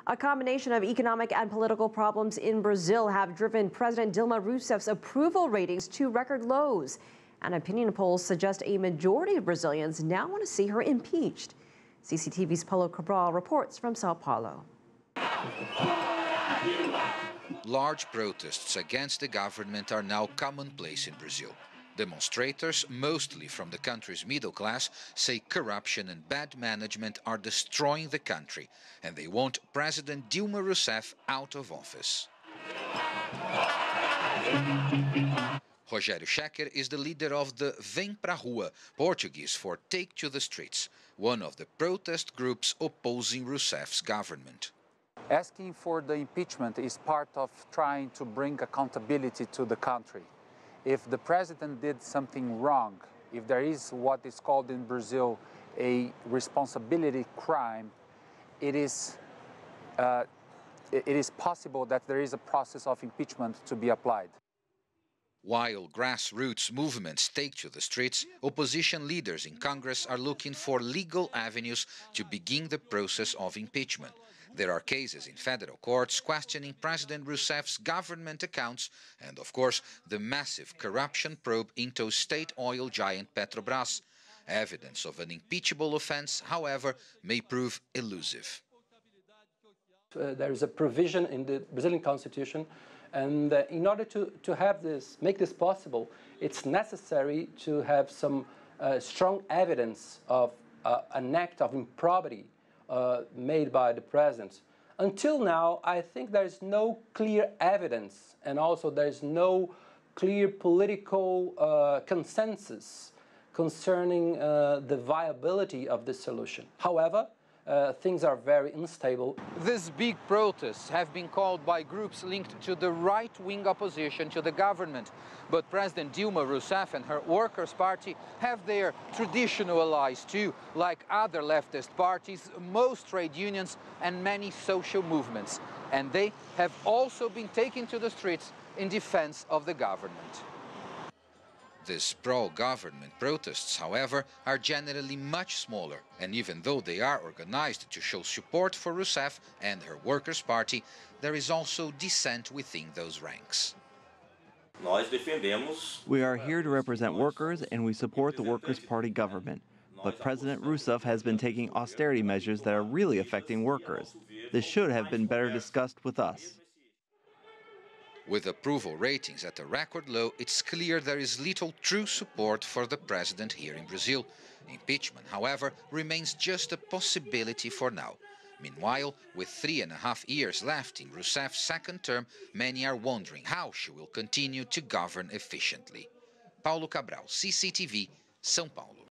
A combination of economic and political problems in Brazil have driven President Dilma Rousseff's approval ratings to record lows. And opinion polls suggest a majority of Brazilians now want to see her impeached. CCTV's Paulo Cabral reports from Sao Paulo. Large protests against the government are now commonplace in Brazil. Demonstrators, mostly from the country's middle class, say corruption and bad management are destroying the country, and they want President Dilma Rousseff out of office. Rogério Schecker is the leader of the Vem pra Rua, Portuguese for Take to the Streets, one of the protest groups opposing Rousseff's government. Asking for the impeachment is part of trying to bring accountability to the country. If the president did something wrong, if there is what is called in Brazil a responsibility crime, it is possible that there is a process of impeachment to be applied. While grassroots movements take to the streets, opposition leaders in Congress are looking for legal avenues to begin the process of impeachment. There are cases in federal courts questioning President Rousseff's government accounts and, of course, the massive corruption probe into state oil giant Petrobras. Evidence of an impeachable offense, however, may prove elusive. There is a provision in the Brazilian Constitution, and in order to have this, make this possible, it's necessary to have some strong evidence of an act of improbity made by the president. Until now, I think there is no clear evidence, and also there is no clear political consensus concerning the viability of this solution. However, things are very unstable. These big protests have been called by groups linked to the right-wing opposition to the government. But President Dilma Rousseff and her Workers' Party have their traditional allies too, like other leftist parties, most trade unions and many social movements. And they have also been taken to the streets in defense of the government. These pro-government protests, however, are generally much smaller, and even though they are organized to show support for Rousseff and her Workers' Party, there is also dissent within those ranks. We are here to represent workers, and we support the Workers' Party government. But President Rousseff has been taking austerity measures that are really affecting workers. This should have been better discussed with us. With approval ratings at a record low, it's clear there is little true support for the president here in Brazil. Impeachment, however, remains just a possibility for now. Meanwhile, with 3.5 years left in Rousseff's second term, many are wondering how she will continue to govern efficiently. Paulo Cabral, CCTV, São Paulo.